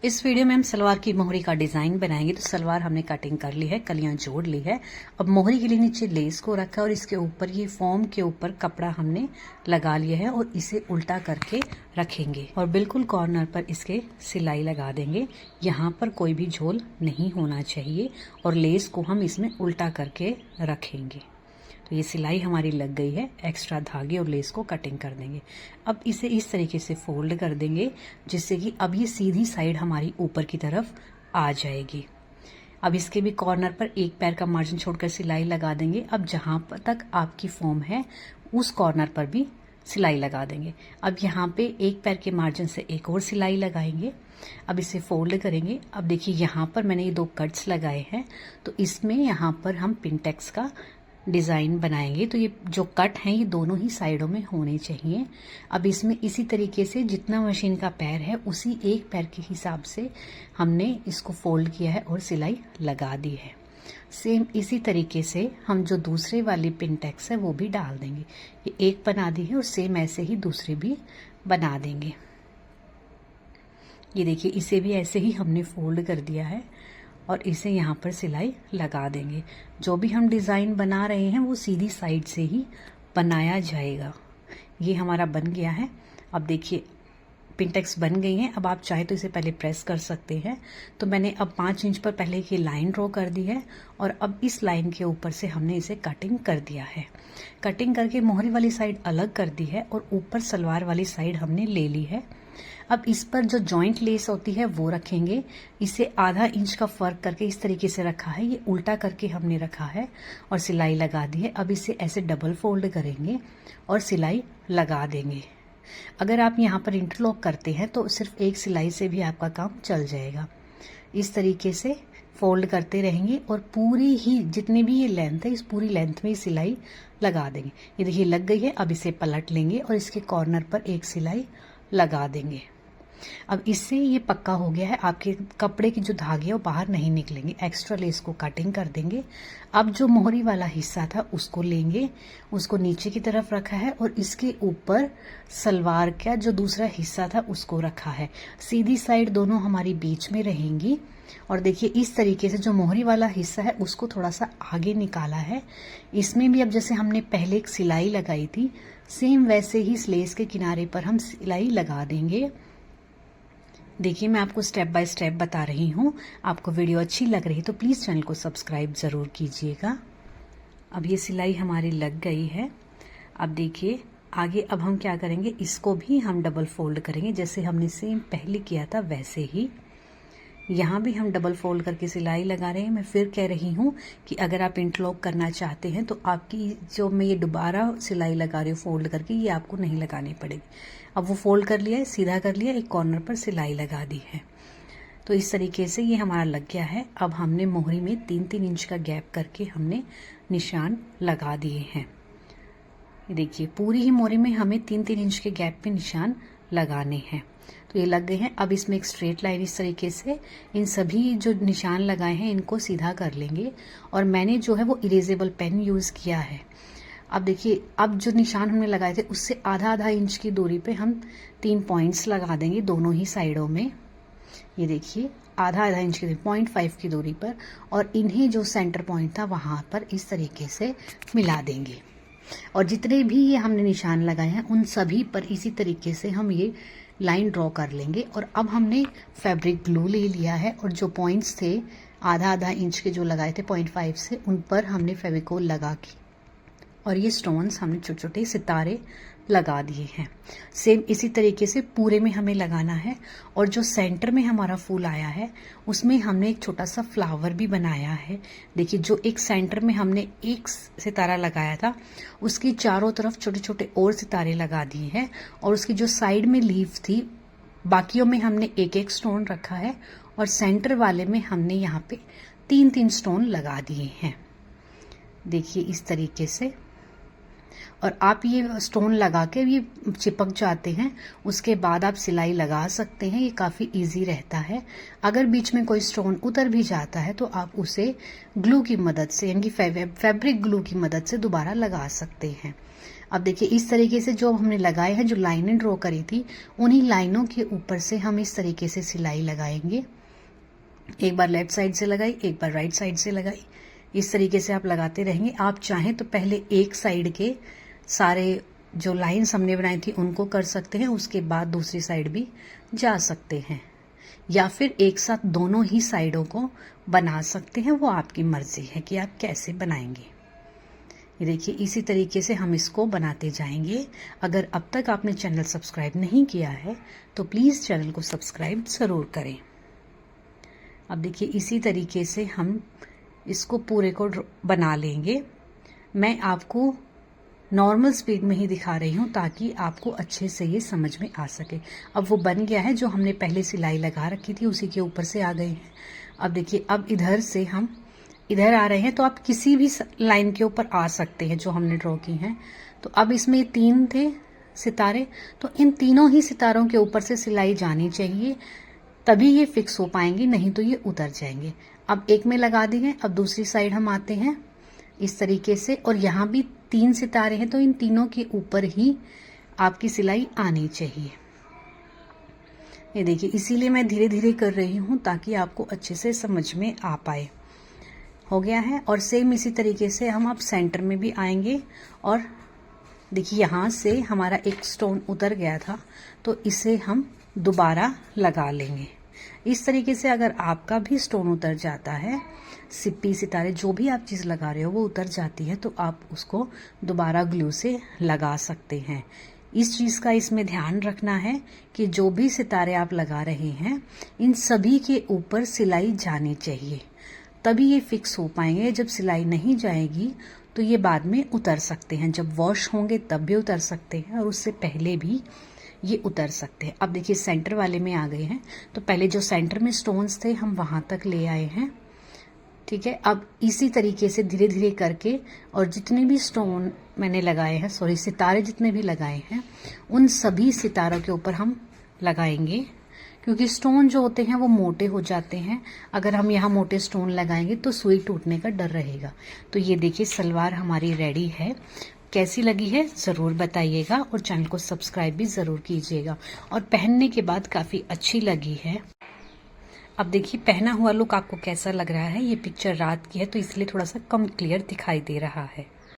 इस वीडियो में हम सलवार की मोहरी का डिजाइन बनाएंगे। तो सलवार हमने कटिंग कर ली है, कलियां जोड़ ली है। अब मोहरी के लिए नीचे लेस को रखा और इसके ऊपर ये फॉर्म के ऊपर कपड़ा हमने लगा लिया है और इसे उल्टा करके रखेंगे और बिल्कुल कॉर्नर पर इसके सिलाई लगा देंगे। यहाँ पर कोई भी झोल नहीं होना चाहिए और लेस को हम इसमें उल्टा करके रखेंगे। तो ये सिलाई हमारी लग गई है। एक्स्ट्रा धागे और लेस को कटिंग कर देंगे। अब इसे इस तरीके से फोल्ड कर देंगे जिससे कि अब ये सीधी साइड हमारी ऊपर की तरफ आ जाएगी। अब इसके भी कॉर्नर पर एक पैर का मार्जिन छोड़कर सिलाई लगा देंगे। अब जहां पर तक आपकी फॉर्म है उस कॉर्नर पर भी सिलाई लगा देंगे। अब यहाँ पे एक पैर के मार्जिन से एक और सिलाई लगाएंगे। अब इसे फोल्ड करेंगे। अब देखिए यहाँ पर मैंने ये 2 कट्स लगाए हैं, तो इसमें यहाँ पर हम पिनटेक्स का डिजाइन बनाएंगे। तो ये जो कट हैं ये दोनों ही साइडों में होने चाहिए। अब इसमें इसी तरीके से जितना मशीन का पैर है उसी एक पैर के हिसाब से हमने इसको फोल्ड किया है और सिलाई लगा दी है। सेम इसी तरीके से हम जो दूसरे वाली पिनटेक्स है वो भी डाल देंगे। ये एक बना दी है और सेम ऐसे ही दूसरी भी बना देंगे। ये देखिए इसे भी ऐसे ही हमने फोल्ड कर दिया है और इसे यहाँ पर सिलाई लगा देंगे। जो भी हम डिज़ाइन बना रहे हैं वो सीधी साइड से ही बनाया जाएगा। ये हमारा बन गया है। अब देखिए पिनटेक्स बन गई हैं। अब आप चाहे तो इसे पहले प्रेस कर सकते हैं। तो मैंने अब 5 इंच पर पहले की लाइन ड्रॉ कर दी है और अब इस लाइन के ऊपर से हमने इसे कटिंग कर दिया है। कटिंग करके मोहरी वाली साइड अलग कर दी है और ऊपर सलवार वाली साइड हमने ले ली है। अब इस पर जो जॉइंट लेस होती है वो रखेंगे। इसे आधा इंच का फर्क करके इस तरीके से रखा है। ये उल्टा करके हमने रखा है और सिलाई लगा दी है। अब इसे ऐसे डबल फोल्ड करेंगे और सिलाई लगा देंगे। अगर आप यहाँ पर इंटरलॉक करते हैं तो सिर्फ एक सिलाई से भी आपका काम चल जाएगा। इस तरीके से फोल्ड करते रहेंगे और पूरी ही जितनी भी ये लेंथ है इस पूरी लेंथ में सिलाई लगा देंगे। ये देखिए लग गई है। अब इसे पलट लेंगे और इसके कॉर्नर पर एक सिलाई लगा देंगे। अब इससे ये पक्का हो गया है। आपके कपड़े की जो धागे है वो बाहर नहीं निकलेंगे। एक्स्ट्रा लेस को कटिंग कर देंगे। अब जो मोहरी वाला हिस्सा था उसको लेंगे, उसको नीचे की तरफ रखा है और इसके ऊपर सलवार का जो दूसरा हिस्सा था उसको रखा है। सीधी साइड दोनों हमारी बीच में रहेंगी। और देखिए इस तरीके से जो मोहरी वाला हिस्सा है उसको थोड़ा सा आगे निकाला है। इसमें भी अब जैसे हमने पहले एक सिलाई लगाई थी सेम वैसे ही इस लेस के किनारे पर हम सिलाई लगा देंगे। देखिए मैं आपको स्टेप बाय स्टेप बता रही हूँ। आपको वीडियो अच्छी लग रही तो प्लीज़ चैनल को सब्सक्राइब ज़रूर कीजिएगा। अब ये सिलाई हमारी लग गई है। अब देखिए आगे अब हम क्या करेंगे, इसको भी हम डबल फोल्ड करेंगे जैसे हमने सेम पहले किया था वैसे ही। यहाँ भी हम डबल फोल्ड करके सिलाई लगा रहे हैं। मैं फिर कह रही हूँ कि अगर आप इंटरलॉक करना चाहते हैं तो आपकी जो मैं ये दोबारा सिलाई लगा रही हूँ फोल्ड करके ये आपको नहीं लगानी पड़ेगी। अब वो फोल्ड कर लिया है, सीधा कर लिया, एक कॉर्नर पर सिलाई लगा दी है। तो इस तरीके से ये हमारा लग गया है। अब हमने मोहरी में 3-3 इंच का गैप करके हमने निशान लगा दिए हैं। देखिए पूरी ही मोहरी में हमें 3-3 इंच के गैप पे निशान लगाने हैं। तो ये लग गए हैं। अब इसमें एक स्ट्रेट लाइन इस तरीके से इन सभी जो निशान लगाए हैं इनको सीधा कर लेंगे और मैंने जो है वो इरेजेबल पेन यूज़ किया है। अब देखिए अब जो निशान हमने लगाए थे उससे आधा इंच की दूरी पे हम 3 पॉइंट्स लगा देंगे दोनों ही साइडों में। ये देखिए आधा इंच की 0.5 की दूरी पर और इन्हें जो सेंटर पॉइंट था वहां पर इस तरीके से मिला देंगे। और जितने भी ये हमने निशान लगाए हैं उन सभी पर इसी तरीके से हम ये लाइन ड्रॉ कर लेंगे। और अब हमने फैब्रिक ग्लू ले लिया है और जो पॉइंट्स थे आधा इंच के जो लगाए थे 0.5 से उन पर हमने फेविकोल लगा के और ये स्टोन्स हमने छोटे छोटे सितारे लगा दिए हैं। सेम इसी तरीके से पूरे में हमें लगाना है। और जो सेंटर में हमारा फूल आया है उसमें हमने एक छोटा सा फ्लावर भी बनाया है। देखिए जो एक सेंटर में हमने एक सितारा लगाया था उसकी चारों तरफ छोटे छोटे और सितारे लगा दिए हैं और उसकी जो साइड में लीफ थी बाकियों में हमने एक एक स्टोन रखा है और सेंटर वाले में हमने यहाँ पे 3-3 स्टोन लगा दिए हैं। देखिए इस तरीके से। और आप ये स्टोन लगा के ये चिपक जाते हैं उसके बाद आप सिलाई लगा सकते हैं। ये काफ़ी इजी रहता है। अगर बीच में कोई स्टोन उतर भी जाता है तो आप उसे ग्लू की मदद से यानी फैब्रिक ग्लू की मदद से दोबारा लगा सकते हैं। अब देखिए इस तरीके से जो हमने लगाए हैं, जो लाइनें ड्रॉ करी थी, उन्हीं लाइनों के ऊपर से हम इस तरीके से सिलाई लगाएंगे। एक बार लेफ्ट साइड से लगाई, एक बार राइट साइड से लगाई। इस तरीके से आप लगाते रहेंगे। आप चाहें तो पहले एक साइड के सारे जो लाइन्स हमने बनाई थी उनको कर सकते हैं, उसके बाद दूसरी साइड भी जा सकते हैं, या फिर एक साथ दोनों ही साइडों को बना सकते हैं। वो आपकी मर्जी है कि आप कैसे बनाएंगे। ये देखिए इसी तरीके से हम इसको बनाते जाएंगे। अगर अब तक आपने चैनल सब्सक्राइब नहीं किया है तो प्लीज़ चैनल को सब्सक्राइब ज़रूर करें। अब देखिए इसी तरीके से हम इसको पूरे को बना लेंगे। मैं आपको नॉर्मल स्पीड में ही दिखा रही हूँ ताकि आपको अच्छे से ये समझ में आ सके। अब वो बन गया है, जो हमने पहले सिलाई लगा रखी थी उसी के ऊपर से आ गए हैं। अब देखिए अब इधर से हम इधर आ रहे हैं, तो आप किसी भी लाइन के ऊपर आ सकते हैं जो हमने ड्रॉ की हैं। तो अब इसमें 3 थे सितारे, तो इन तीनों ही सितारों के ऊपर से सिलाई जानी चाहिए, तभी ये फिक्स हो पाएंगे, नहीं तो ये उतर जाएंगे। अब एक में लगा दिए, अब दूसरी साइड हम आते हैं इस तरीके से, और यहाँ भी 3 सितारे हैं, तो इन तीनों के ऊपर ही आपकी सिलाई आनी चाहिए। ये देखिए इसीलिए मैं धीरे धीरे कर रही हूँ ताकि आपको अच्छे से समझ में आ पाए। हो गया है। और सेम इसी तरीके से हम अब सेंटर में भी आएंगे, और देखिए यहाँ से हमारा एक स्टोन उतर गया था, तो इसे हम दोबारा लगा लेंगे। इस तरीके से अगर आपका भी स्टोन उतर जाता है, सिप्पी सितारे जो भी आप चीज़ लगा रहे हो वो उतर जाती है, तो आप उसको दोबारा ग्लू से लगा सकते हैं। इस चीज़ का इसमें ध्यान रखना है कि जो भी सितारे आप लगा रहे हैं, इन सभी के ऊपर सिलाई जानी चाहिए, तभी ये फिक्स हो पाएंगे। जब सिलाई नहीं जाएगी तो ये बाद में उतर सकते हैं, जब वॉश होंगे तब भी उतर सकते हैं, और उससे पहले भी ये उतर सकते हैं। अब देखिए सेंटर वाले में आ गए हैं, तो पहले जो सेंटर में स्टोन्स थे हम वहां तक ले आए हैं। ठीक है, अब इसी तरीके से धीरे धीरे करके, और जितने भी स्टोन मैंने लगाए हैं, सॉरी सितारे जितने भी लगाए हैं, उन सभी सितारों के ऊपर हम लगाएंगे, क्योंकि स्टोन जो होते हैं वो मोटे हो जाते हैं। अगर हम यहाँ मोटे स्टोन लगाएंगे तो सुई टूटने का डर रहेगा। तो ये देखिए सलवार हमारी रेडी है। कैसी लगी है ज़रूर बताइएगा, और चैनल को सब्सक्राइब भी ज़रूर कीजिएगा। और पहनने के बाद काफ़ी अच्छी लगी है। अब देखिए पहना हुआ लुक आपको कैसा लग रहा है। ये पिक्चर रात की है तो इसलिए थोड़ा सा कम क्लियर दिखाई दे रहा है।